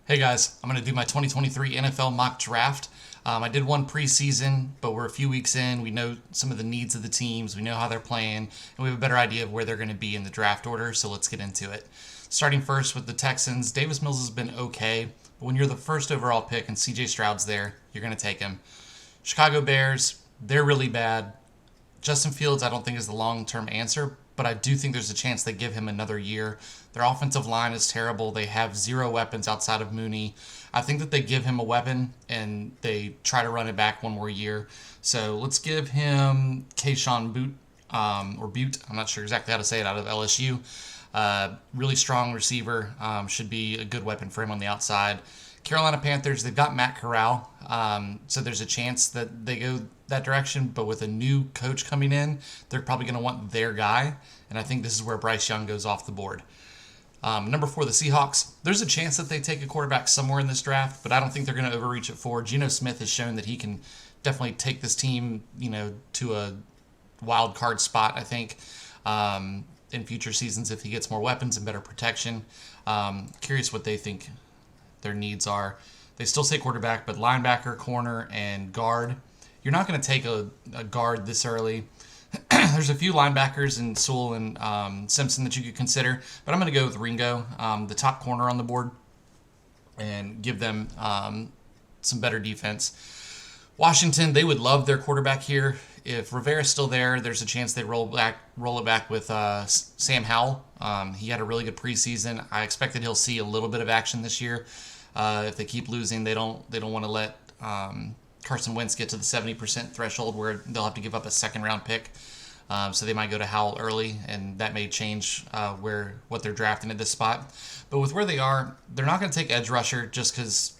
Hey guys, I'm going to do my 2023 NFL mock draft. I did one preseason, but we're a few weeks in. We know some of the needs of the teams, we know how they're playing, and we have a better idea of where they're going to be in the draft order, so let's get into it. Starting first with the Texans, Davis Mills has been okay, but when you're the first overall pick and CJ Stroud's there, you're going to take him. Chicago Bears, they're really bad. Justin Fields, I don't think is the long term answer, but I do think there's a chance they give him another year. Their offensive line is terrible. They have zero weapons outside of Mooney. I think that they give him a weapon and they try to run it back one more year. So let's give him Kayshawn Boot, or Butte. I'm not sure exactly how to say it, out of LSU. Really strong receiver. Should be a good weapon for him on the outside. Carolina Panthers, they've got Matt Corral, so there's a chance that they go that direction, but with a new coach coming in, they're probably going to want their guy, and I think this is where Bryce Young goes off the board. Number 4, the Seahawks. There's a chance that they take a quarterback somewhere in this draft, but I don't think they're going to overreach at 4. Geno Smith has shown that he can definitely take this team, to a wild card spot, I think, in future seasons if he gets more weapons and better protection. Curious what they think their needs are. They still say quarterback, but linebacker, corner, and guard. You're not going to take a guard this early. There's a few linebackers in Sewell and Simpson that you could consider, but I'm going to go with Ringo, the top corner on the board, and give them some better defense. Washington, they would love their quarterback here. If Rivera's still there, there's a chance they roll it back with Sam Howell. He had a really good preseason. I expect that he'll see a little bit of action this year. If they keep losing, they don't want to let Carson Wentz get to the 70% threshold where they'll have to give up a second round pick. So they might go to Howell early, and that may change what they're drafting at this spot. But with where they are, they're not going to take edge rusher just because.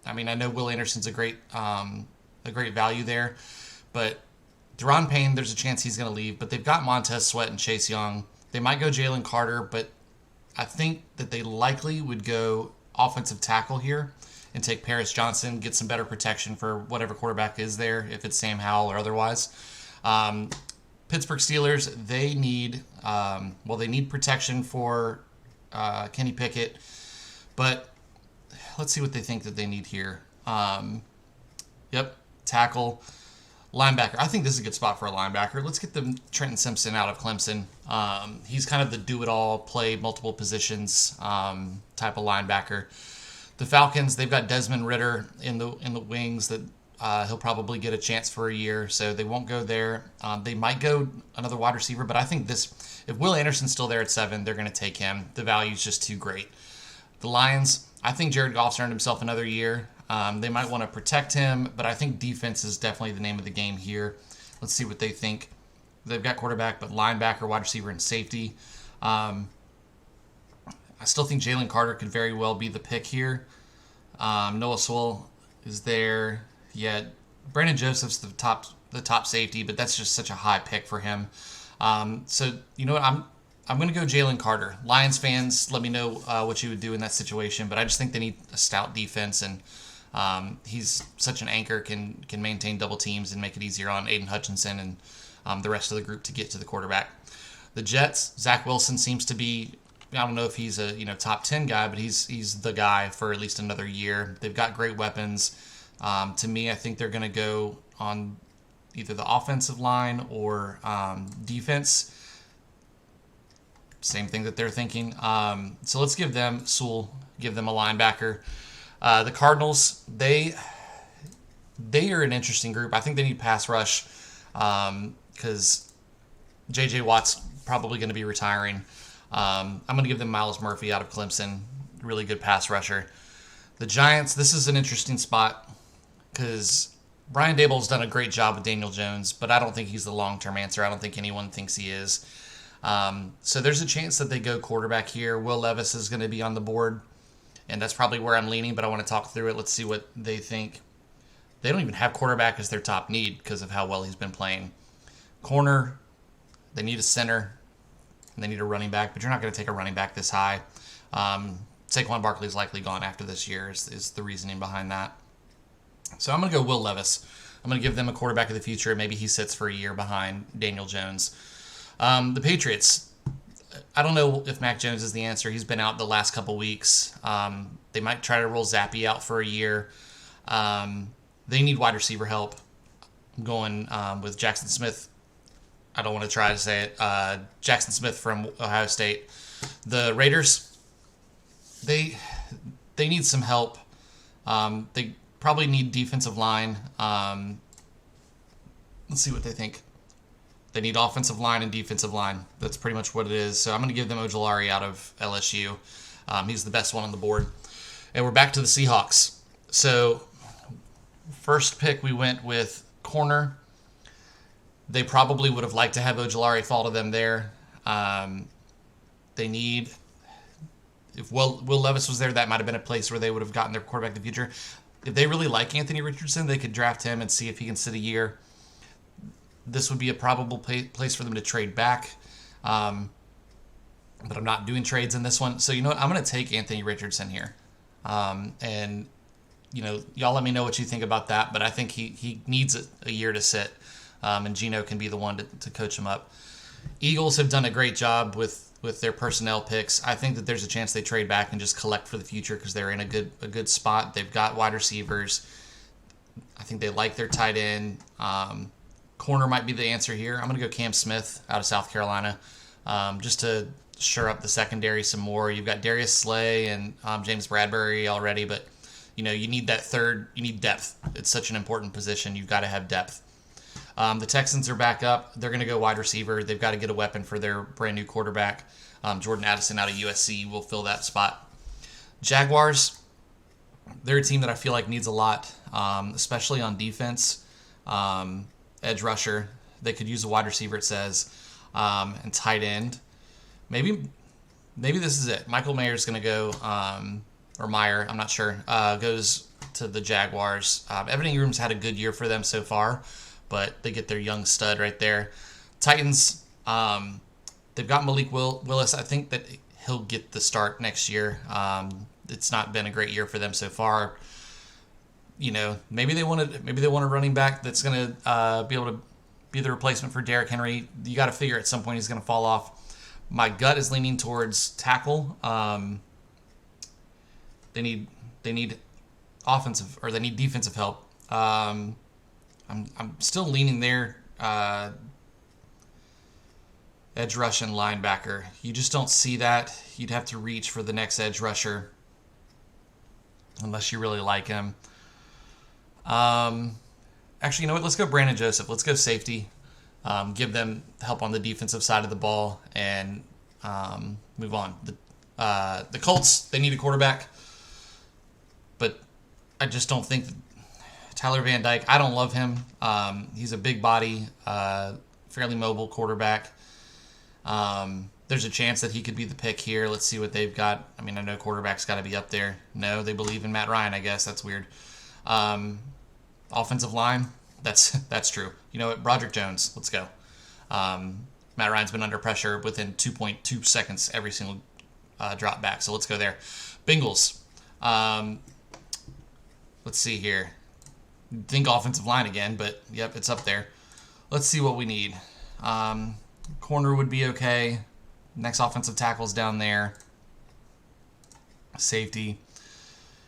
I know Will Anderson's a great value there, but Deron Payne, there's a chance he's going to leave. But they've got Montez Sweat and Chase Young. They might go Jalen Carter, but I think that they likely would go offensive tackle here and take Paris Johnson, get some better protection for whatever quarterback is there, if it's Sam Howell or otherwise. Pittsburgh Steelers, they need protection for Kenny Pickett, but let's see what they think that they need here. Tackle, linebacker. I think this is a good spot for a linebacker. Let's get the Trenton Simpson out of Clemson. He's kind of the do-it-all, play multiple positions type of linebacker. The Falcons, they've got Desmond Ridder in the wings that he'll probably get a chance for a year, so they won't go there. They might go another wide receiver, but I think if Will Anderson's still there at 7, they're going to take him. The value's just too great. The Lions, I think Jared Goff's earned himself another year. They might want to protect him, but I think defense is definitely the name of the game here. Let's see what they think. They've got quarterback, but linebacker, wide receiver, and safety. I still think Jalen Carter could very well be the pick here. Noah Sewell is there. Yeah, Brandon Joseph's the top safety, but that's just such a high pick for him. So you know what? I'm going to go Jalen Carter. Lions fans, let me know what you would do in that situation, but I just think they need a stout defense, and he's such an anchor, can maintain double teams and make it easier on Aiden Hutchinson and the rest of the group to get to the quarterback. The Jets, Zach Wilson seems to be, I don't know if he's a top 10 guy, but he's the guy for at least another year. They've got great weapons. To me, I think they're going to go on either the offensive line or defense. Same thing that they're thinking. So let's give them a linebacker. The Cardinals, they are an interesting group. I think they need pass rush because J.J. Watt's probably going to be retiring. I'm going to give them Myles Murphy out of Clemson. Really good pass rusher. The Giants, this is an interesting spot because Brian Daboll's done a great job with Daniel Jones, but I don't think he's the long-term answer. I don't think anyone thinks he is. So there's a chance that they go quarterback here. Will Levis is going to be on the board, and that's probably where I'm leaning, but I want to talk through it. Let's see what they think. They don't even have quarterback as their top need because of how well he's been playing. Corner, they need a center. And they need a running back, but you're not going to take a running back this high. Saquon Barkley's likely gone after this year is the reasoning behind that. So I'm going to go Will Levis. I'm going to give them a quarterback of the future. Maybe he sits for a year behind Daniel Jones. The Patriots, I don't know if Mac Jones is the answer. He's been out the last couple weeks. They might try to roll Zappy out for a year. They need wide receiver help. I'm going with Jackson Smith. I don't want to try to say it. Jackson Smith from Ohio State. The Raiders, they need some help. They probably need defensive line. Let's see what they think. They need offensive line and defensive line. That's pretty much what it is. So I'm going to give them Ojulari out of LSU. He's the best one on the board. And we're back to the Seahawks. So first pick, we went with corner. They probably would have liked to have Ojulari fall to them there. They need... If Will Levis was there, that might have been a place where they would have gotten their quarterback of the future. If they really like Anthony Richardson, they could draft him and see if he can sit a year. This would be a probable place for them to trade back. But I'm not doing trades in this one. So, you know what? I'm going to take Anthony Richardson here. And, you know, y'all let me know what you think about that. But I think he needs a year to sit. And Geno can be the one to coach him up. Eagles have done a great job with their personnel picks. I think that there's a chance they trade back and just collect for the future because they're in a good spot. They've got wide receivers. I think they like their tight end. Corner might be the answer here. I'm going to go Cam Smith out of South Carolina just to shore up the secondary some more. You've got Darius Slay and James Bradbury already, but you know you need that third. You need depth. It's such an important position. You've got to have depth. The Texans are back up. They're going to go wide receiver. They've got to get a weapon for their brand new quarterback. Jordan Addison out of USC will fill that spot. Jaguars, they're a team that I feel like needs a lot, especially on defense. Edge rusher. They could use a wide receiver, it says, and tight end. Maybe this is it. Michael Mayer's going to go, or Meyer, I'm not sure, goes to the Jaguars. Evan Ingram's had a good year for them so far, but they get their young stud right there. Titans, they've got Malik Willis. I think that he'll get the start next year. It's not been a great year for them so far. You know, maybe they want a running back that's going to be able to be the replacement for Derrick Henry. You got to figure at some point he's going to fall off. My gut is leaning towards tackle. They need offensive or they need defensive help. I'm still leaning there. Edge rush and linebacker. You just don't see that. You'd have to reach for the next edge rusher unless you really like him. Actually, you know what? Let's go Brandon Joseph. Let's go safety. Give them help on the defensive side of the ball and move on. The Colts, they need a quarterback, but I just don't think that Tyler Van Dyke, I don't love him. He's a big body, fairly mobile quarterback. There's a chance that he could be the pick here. Let's see what they've got. I mean, I know quarterback's got to be up there. No, they believe in Matt Ryan, I guess. That's weird. Offensive line, that's true. You know what? Broderick Jones, let's go. Matt Ryan's been under pressure within 2.2 seconds every single drop back, so let's go there. Bengals. Let's see here. Think offensive line again, but yep, it's up there. Let's see what we need. Corner would be okay. Next offensive tackle's down there. Safety.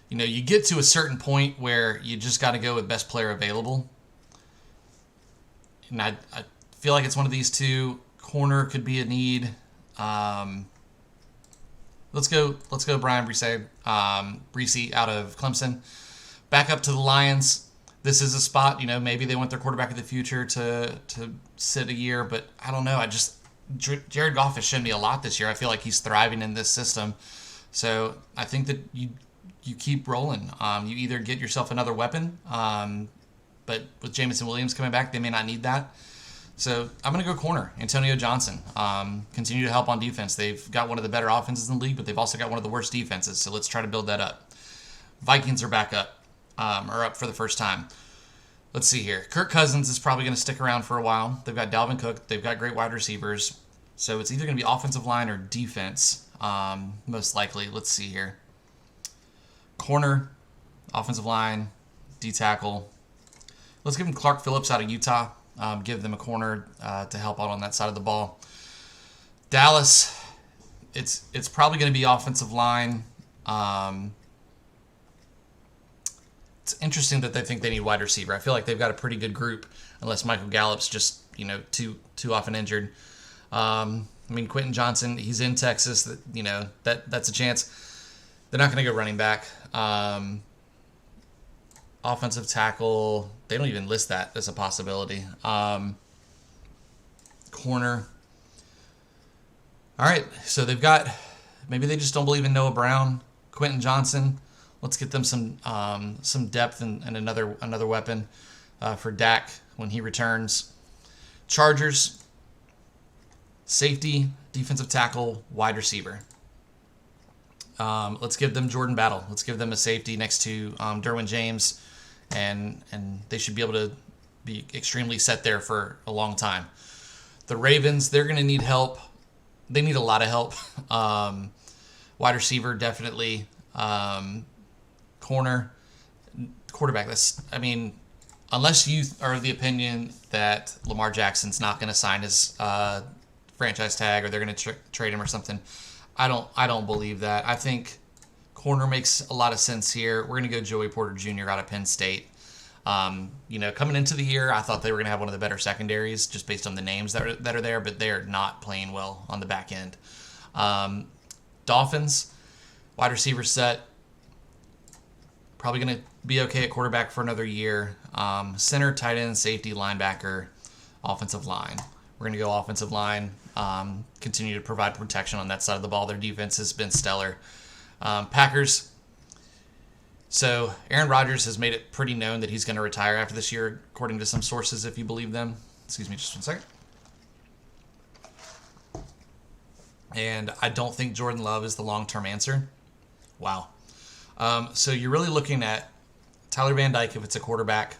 You know, you get to a certain point where you just got to go with best player available. And I feel like it's one of these two. Corner could be a need. Let's go Brian Bresee out of Clemson. Back up to the Lions. This is a spot, you know, maybe they want their quarterback of the future to sit a year, but I don't know. Jared Goff has shown me a lot this year. I feel like he's thriving in this system. So I think that you keep rolling. You either get yourself another weapon, but with Jameson Williams coming back, they may not need that. So I'm going to go corner, Antonio Johnson. Continue to help on defense. They've got one of the better offenses in the league, but they've also got one of the worst defenses. So let's try to build that up. Vikings are back up, or up for the first time. Let's see here. Kirk Cousins is probably going to stick around for a while. They've got Dalvin Cook. They've got great wide receivers. So it's either going to be offensive line or defense, most likely. Let's see here. Corner, offensive line, D-tackle. Let's give him Clark Phillips out of Utah. Give them a corner to help out on that side of the ball. Dallas, it's probably going to be offensive line. interesting that they think they need wide receiver. I feel like they've got a pretty good group, unless Michael Gallup's just too often injured. I mean, Quentin Johnson, he's in Texas. That's a chance. They're not going to go running back. Offensive tackle, they don't even list that as a possibility. Corner. All right, so they've got, maybe they just don't believe in Noah Brown, Quentin Johnson. Let's get them some depth and another weapon for Dak when he returns. Chargers, safety, defensive tackle, wide receiver. Let's give them Jordan Battle. Let's give them a safety next to Derwin James, and they should be able to be extremely set there for a long time. The Ravens, they're going to need help. They need a lot of help. Wide receiver, definitely. Corner, quarterback. Unless you are of the opinion that Lamar Jackson's not going to sign his franchise tag, or they're going to trade him or something, I don't believe that. I think corner makes a lot of sense here. We're going to go Joey Porter Jr. out of Penn State. Coming into the year, I thought they were going to have one of the better secondaries just based on the names that are there, but they're not playing well on the back end. Dolphins, wide receiver set, probably going to be okay at quarterback for another year. Center, tight end, safety, linebacker, offensive line. We're going to go offensive line, continue to provide protection on that side of the ball. Their defense has been stellar. Packers. So Aaron Rodgers has made it pretty known that he's going to retire after this year, according to some sources, if you believe them. Excuse me just one second. And I don't think Jordan Love is the long-term answer. Wow. So you're really looking at Tyler Van Dyke if it's a quarterback,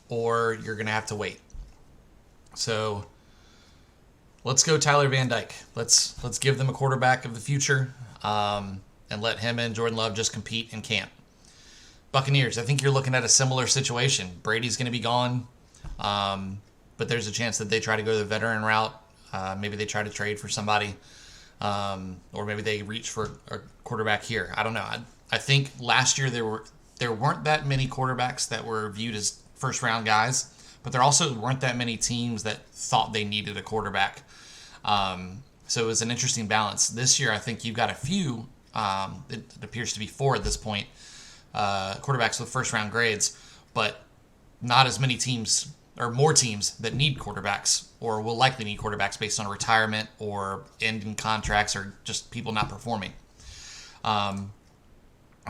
or you're going to have to wait. So let's go Tyler Van Dyke. Let's give them a quarterback of the future, and let him and Jordan Love just compete in camp. Buccaneers, I think you're looking at a similar situation. Brady's going to be gone, but there's a chance that they try to go the veteran route. Maybe they try to trade for somebody, or maybe they reach for a quarterback here. I don't know. I think last year there weren't that many quarterbacks that were viewed as first-round guys, but there also weren't that many teams that thought they needed a quarterback. So it was an interesting balance. This year, I think you've got a few, it appears to be 4 at this point, quarterbacks with first-round grades, but not as many teams, or more teams, that need quarterbacks, or will likely need quarterbacks based on retirement or ending contracts, or just people not performing.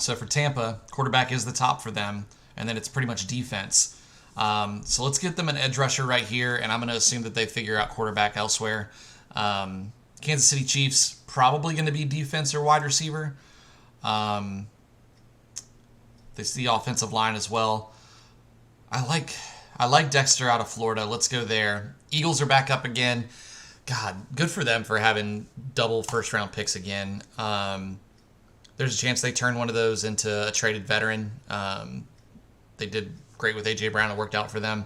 So for Tampa, quarterback is the top for them, and then it's pretty much defense. So let's get them an edge rusher right here, and I'm going to assume that they figure out quarterback elsewhere. Kansas City Chiefs, probably going to be defense or wide receiver. They see offensive line as well. I like Dexter out of Florida. Let's go there. Eagles are back up again. God, good for them for having double first-round picks again. There's a chance they turn one of those into a traded veteran. They did great with A.J. Brown. It worked out for them.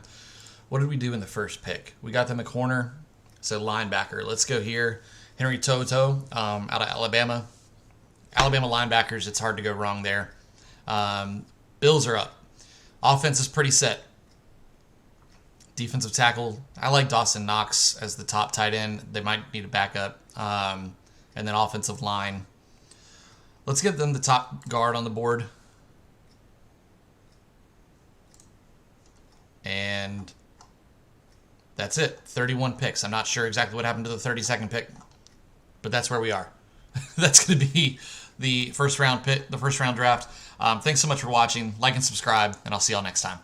What did we do in the first pick? We got them a corner, so linebacker. Let's go here. Henry Toto out of Alabama. Alabama linebackers, it's hard to go wrong there. Bills are up. Offense is pretty set. Defensive tackle, I like Dawson Knox as the top tight end. They might need a backup. And then offensive line. Let's get them the top guard on the board. And that's it. 31 picks. I'm not sure exactly what happened to the 32nd pick, but that's where we are. That's going to be the first round pick, the first round draft. Thanks so much for watching. Like and subscribe, and I'll see y'all next time.